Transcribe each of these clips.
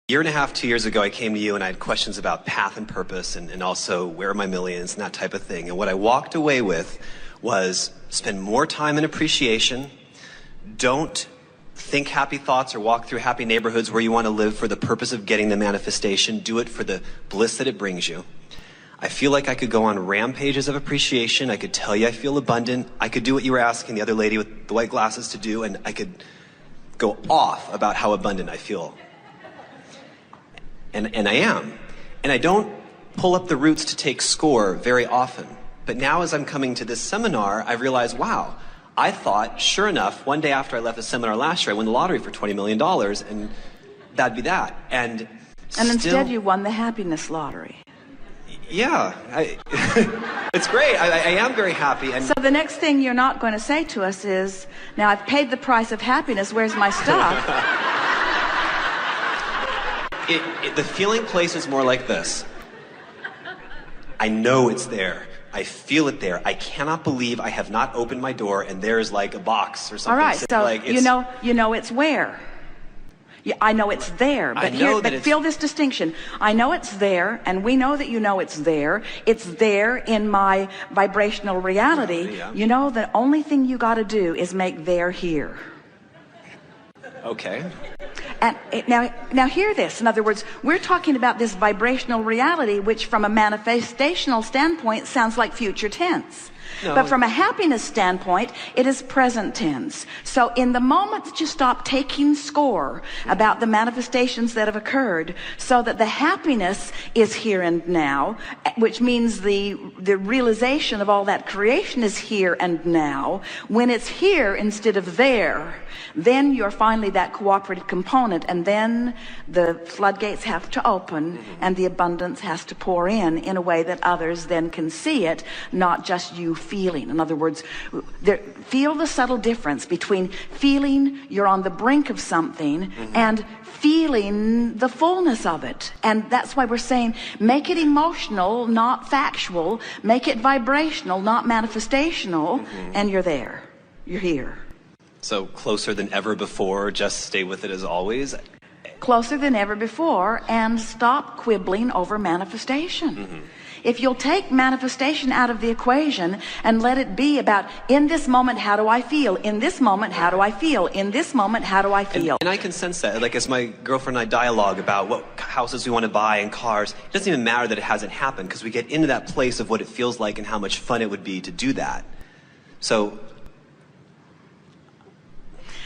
Year and a half, 2 years ago, I came to you and I had questions about path and purpose and also where are my millions and that type of thing. And what I walked away with was spend more time in appreciation. Don't think happy thoughts or walk through happy neighborhoods where you want to live for the purpose of getting the manifestation. Do it for the bliss that it brings you. I feel like I could go on rampages of appreciation. I could tell you I feel abundant. I could do what you were asking the other lady with the white glasses to do, and I could go off about how abundant I feel. And I am. And I don't pull up the roots to take score very often. But now as I'm coming to this seminar, I realize, wow, I thought, sure enough, one day after I left the seminar last year, I won the lottery for $20 million, and that'd be that. And instead you won the happiness lottery. Yeah, it's great. I am very happy. And so the next thing you're not going to say to us is, now I've paid the price of happiness, where's my stuff? The feeling place is more like this. I know it's there. I feel it there. I cannot believe I have not opened my door and there's like a box or something. All right, so like you know it's where. Yeah, I know it's there, but feel this distinction. I know it's there, and we know that you know it's there. It's there in my vibrational reality. Yeah. You know the only thing you got to do is make there here. Okay. And now hear this. In other words, we're talking about this vibrational reality, which from a manifestational standpoint sounds like future tense. No. But from a happiness standpoint, it is present tense. So in the moment that you stop taking score about the manifestations that have occurred, so that the happiness is here and now, which means the realization of all that creation is here and now, when it's here instead of there, then you're finally that cooperative component, and then the floodgates have to open and the abundance has to pour in a way that others then can see it, not just you feeling. In other words, feel the subtle difference between feeling you're on the brink of something and feeling the fullness of it. And that's why we're saying make it emotional, not factual. Make it vibrational, not manifestational. And you're there. You're here. So closer than ever before, just stay with it as always. Closer than ever before, and stop quibbling over manifestation. If you'll take manifestation out of the equation and let it be about, in this moment, how do I feel? In this moment, how do I feel? In this moment, how do I feel? And I can sense that. Like, as my girlfriend and I dialogue about what houses we want to buy and cars, it doesn't even matter that it hasn't happened, because we get into that place of what it feels like and how much fun it would be to do that. So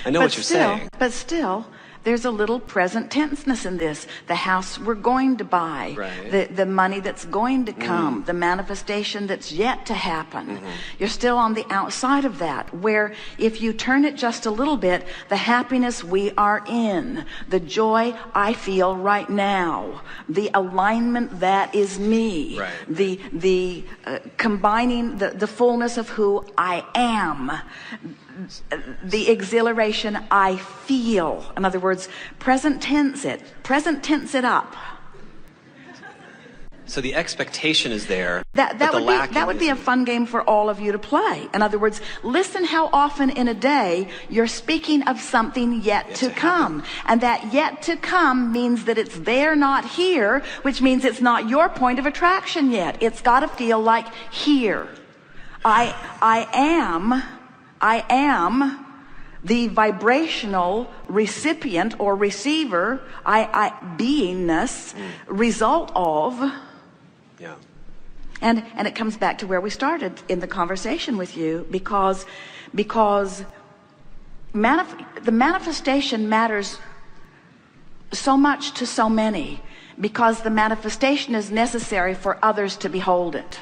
I know what you're saying. But still, there's a little present tenseness in this. The house we're going to buy, right. the money that's going to come, the manifestation that's yet to happen. You're still on the outside of that, where if you turn it just a little bit, the happiness we are in, the joy I feel right now, the alignment that is me, right. the combining the fullness of who I am, the exhilaration I feel. In other words, present tense it up. So the expectation is there. That would be a fun game for all of you to play. In other words, listen how often in a day you're speaking of something yet to come. And that yet to come means that it's there, not here, which means it's not your point of attraction yet. It's got to feel like here. I am the vibrational recipient or receiver, beingness, result of. Yeah. And it comes back to where we started in the conversation with you, because the manifestation matters so much to so many, because the manifestation is necessary for others to behold it.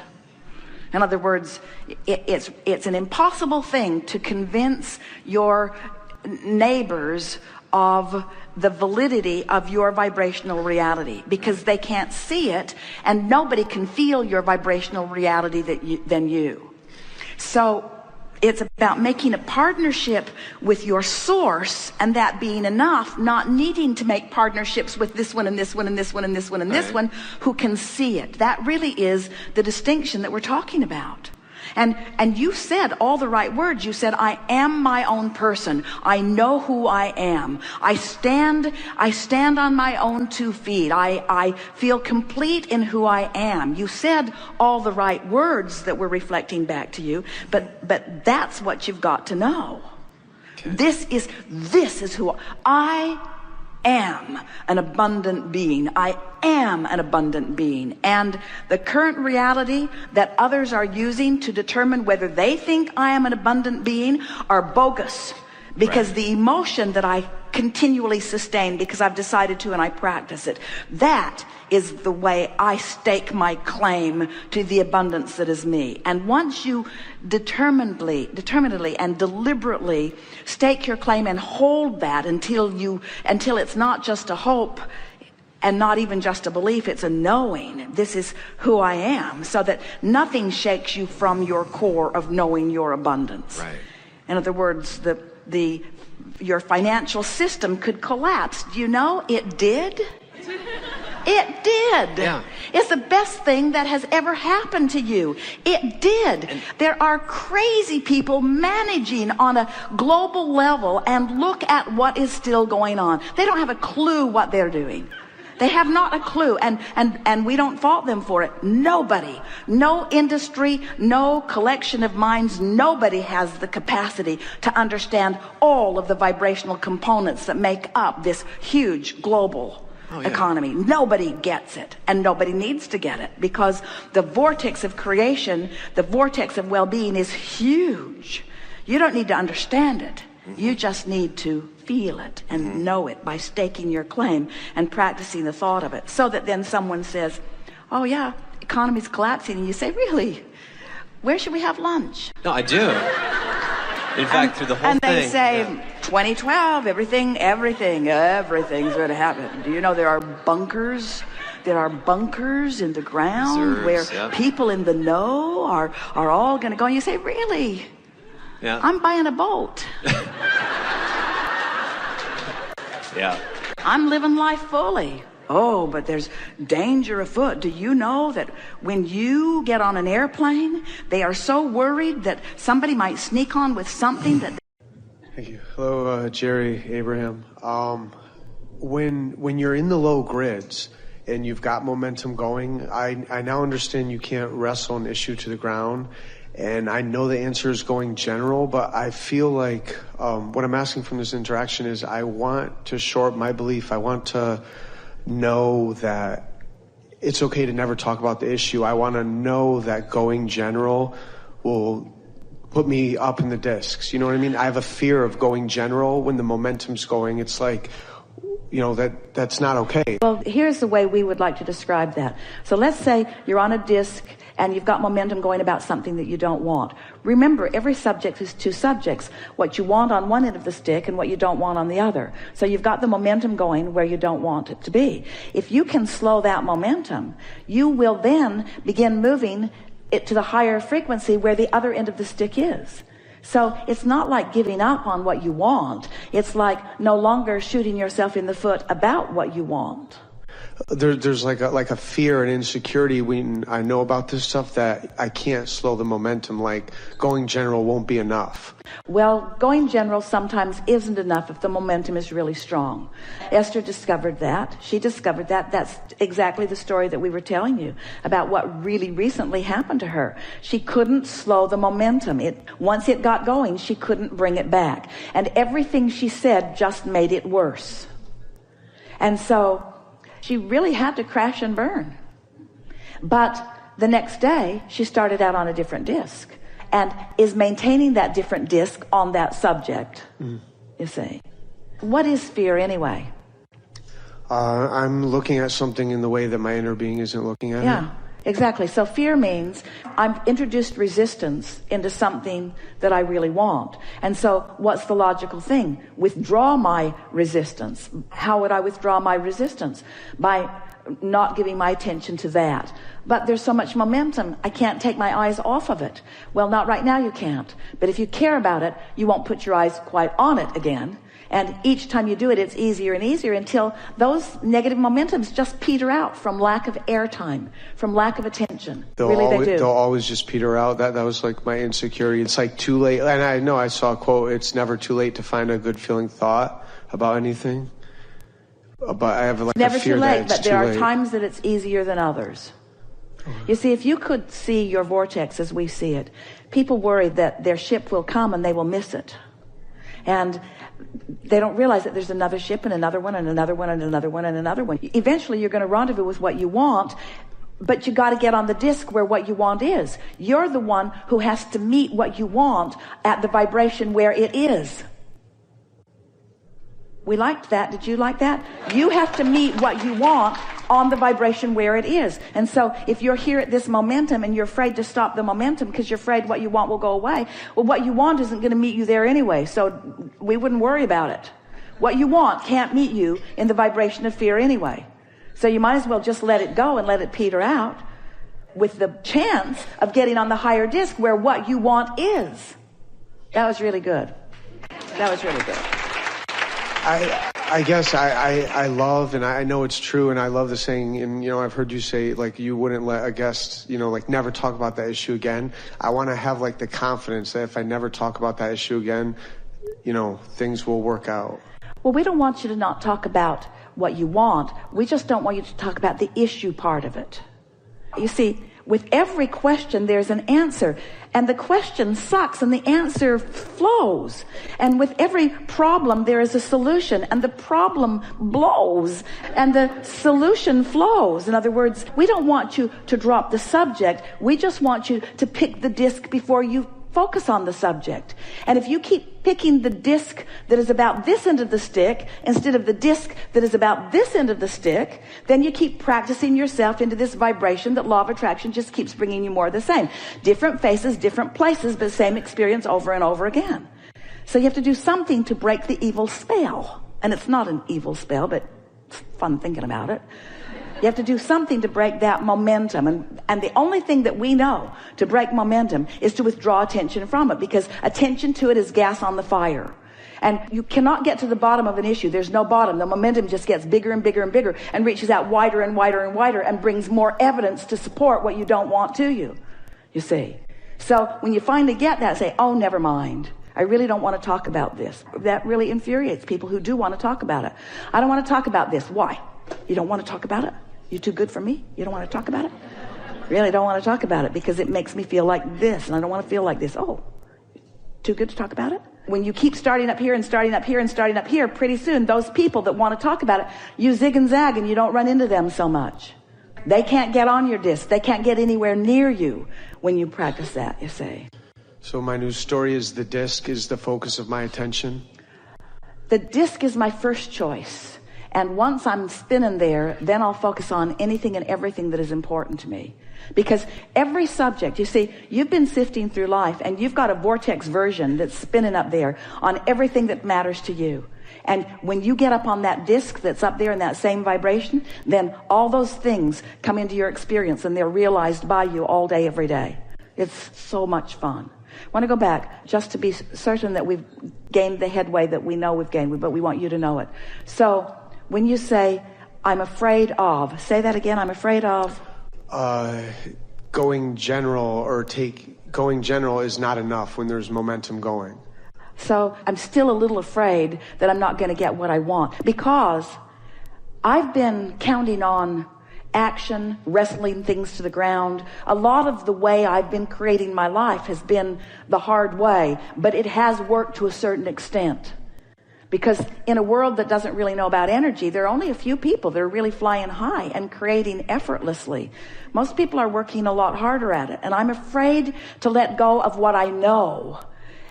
In other words, it's an impossible thing to convince your neighbors of the validity of your vibrational reality, because they can't see it, and nobody can feel your vibrational reality than you. So it's about making a partnership with your source, and that being enough, not needing to make partnerships with this one and this one and this one and this one and this one who can see it. That really is the distinction that we're talking about. And you said all the right words. You said, I am my own person. I know who I am. I stand on my own 2 feet. I feel complete in who I am. You said all the right words that were reflecting back to you, but that's what you've got to know. Okay. This is who I am, an abundant being. I am an abundant being. And the current reality that others are using to determine whether they think I am an abundant being are bogus, because right. The emotion that I continually sustain because I've decided to and I practice it, that is the way I stake my claim to the abundance that is me. And once you determinedly and deliberately stake your claim and hold that until it's not just a hope and not even just a belief, it's a knowing, this is who I am, so that nothing shakes you from your core of knowing your abundance. Right. In other words, your financial system could collapse. Do you know it did? It did. Yeah. It's the best thing that has ever happened to you. It did. And there are crazy people managing on a global level, and look at what is still going on. They don't have a clue what they're doing. They have not a clue, and we don't fault them for it. Nobody, no industry, no collection of minds, nobody has the capacity to understand all of the vibrational components that make up this huge global economy. Nobody gets it, and nobody needs to get it, because the vortex of creation, the vortex of well-being is huge. You don't need to understand it. You just need to feel it and know it by staking your claim and practicing the thought of it, so that then someone says, oh yeah, economy's collapsing, and you say, really? Where should we have lunch? No, I do. In fact, through the whole thing. And they say, 2012, everything's going to happen. Do you know there are bunkers? There are bunkers in the ground where people in the know are all going to go. And you say, really? Yeah. I'm buying a boat. Yeah. I'm living life fully. Oh, but there's danger afoot. Do you know that when you get on an airplane, they are so worried that somebody might sneak on with something that... Thank you. Hello, Jerry, Abraham. When you're in the low grids and you've got momentum going, I now understand you can't wrestle an issue to the ground. And I know the answer is going general, but I feel like what I'm asking from this interaction is I want to shore up my belief. I want to know that it's okay to never talk about the issue. I want to know that going general will put me up in the discs. You know what I mean? I have a fear of going general when the momentum's going. It's like, you know, that's not okay. Well, here's the way we would like to describe that. So let's say you're on a disc and you've got momentum going about something that you don't want. Remember, every subject is 2 subjects. What you want on one end of the stick and what you don't want on the other. So you've got the momentum going where you don't want it to be. If you can slow that momentum, you will then begin moving it to the higher frequency where the other end of the stick is. So it's not like giving up on what you want. It's like no longer shooting yourself in the foot about what you want. There's like a fear and insecurity when I know about this stuff that I can't slow the momentum, like going general won't be enough. Well, going general sometimes isn't enough if the momentum is really strong. Esther discovered that. She discovered that. That's exactly the story that we were telling you about what really recently happened to her. She couldn't slow the momentum. Once it got going, she couldn't bring it back. And everything she said just made it worse. And so she really had to crash and burn. But the next day, she started out on a different disc and is maintaining that different disc on that subject, you see. What is fear anyway? I'm looking at something in the way that my inner being isn't looking at it. Yeah, exactly. So fear means I've introduced resistance into something that I really want. And so what's the logical thing? Withdraw my resistance. How would I withdraw my resistance? By not giving my attention to that. But there's so much momentum, I can't take my eyes off of it. Well, not right now, you can't. But if you care about it, you won't put your eyes quite on it again. And each time you do it, it's easier and easier until those negative momentums just peter out from lack of airtime, from lack of attention. They'll always just peter out. That was like my insecurity. It's like too late. And I know I saw a quote, it's never too late to find a good feeling thought about anything. But I have like never a fear too late, that it's but there too are late. times that it's easier than others. You see, if you could see your vortex as we see it, people worry that their ship will come and they will miss it. And they don't realize that there's another ship and another one and another one and another one and another one. Eventually you're going to rendezvous with what you want, but you got to get on the disc where what you want is. You're the one who has to meet what you want at the vibration where it is. We liked that. Did you like that? You have to meet what you want on the vibration where it is. And so if you're here at this momentum and you're afraid to stop the momentum because you're afraid what you want will go away, well, what you want isn't going to meet you there anyway, so we wouldn't worry about it. What you want can't meet you in the vibration of fear anyway. So you might as well just let it go and let it peter out with the chance of getting on the higher disc where what you want is. That was really good. That was really good. I guess I love, and I know it's true, and I love the saying, and I've heard you say like you wouldn't let a guest like never talk about that issue again. I want to have like the confidence that if I never talk about that issue again, things will work out. Well, we don't want you to not talk about what you want. We just don't want you to talk about the issue part of it. You see, with every question, there's an answer. And the question sucks and the answer flows. And with every problem, there is a solution. And the problem blows and the solution flows. In other words, we don't want you to drop the subject. We just want you to pick the disc before you focus on the subject. And if you keep picking the disc that is about this end of the stick instead of the disc that is about this end of the stick, then you keep practicing yourself into this vibration that law of attraction just keeps bringing you more of the same. Different faces, different places, but same experience over and over again. So you have to do something to break the evil spell. And it's not an evil spell, but it's fun thinking about it. You have to do something to break that momentum. And the only thing that we know to break momentum is to withdraw attention from it, because attention to it is gas on the fire. And you cannot get to the bottom of an issue. There's no bottom. The momentum just gets bigger and bigger and bigger and reaches out wider and wider and wider and brings more evidence to support what you don't want to you see. So when you finally get that, say, oh, never mind. I really don't want to talk about this. That really infuriates people who do want to talk about it. I don't want to talk about this. Why? You don't want to talk about it? You're too good for me? You don't want to talk about it? Really don't want to talk about it because it makes me feel like this, and I don't want to feel like this. Oh, too good to talk about it? When you keep starting up here and starting up here and starting up here, pretty soon those people that want to talk about it, you zig and zag and you don't run into them so much. They can't get on your disc. They can't get anywhere near you when you practice that, you see. So my new story is the disc is the focus of my attention. The disc is my first choice. And once I'm spinning there, then I'll focus on anything and everything that is important to me. Because every subject, you see, you've been sifting through life and you've got a vortex version that's spinning up there on everything that matters to you. And when you get up on that disc that's up there in that same vibration, then all those things come into your experience and they're realized by you all day, every day. It's so much fun. I want to go back just to be certain that we've gained the headway that we know we've gained, but we want you to know it. So when you say, I'm afraid of, say that again, I'm afraid of. Going general is not enough when there's momentum going. So I'm still a little afraid that I'm not going to get what I want, because I've been counting on action, wrestling things to the ground. A lot of the way I've been creating my life has been the hard way, but it has worked to a certain extent. Because in a world that doesn't really know about energy, there are only a few people that are really flying high and creating effortlessly. Most people are working a lot harder at it. And I'm afraid to let go of what I know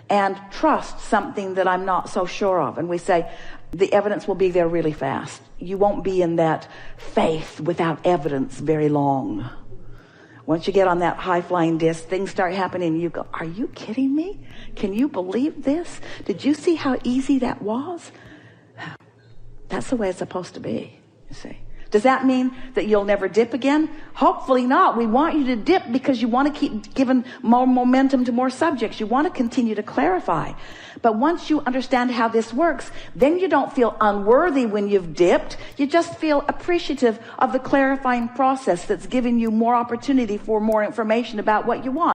and trust something that I'm not so sure of. And we say, the evidence will be there really fast. You won't be in that faith without evidence very long. Once you get on that high-flying disc, things start happening and you go, are you kidding me? Can you believe this? Did you see how easy that was? That's the way it's supposed to be, you see. Does that mean that you'll never dip again? Hopefully not. We want you to dip because you want to keep giving more momentum to more subjects. You want to continue to clarify. But once you understand how this works, then you don't feel unworthy when you've dipped. You just feel appreciative of the clarifying process that's giving you more opportunity for more information about what you want.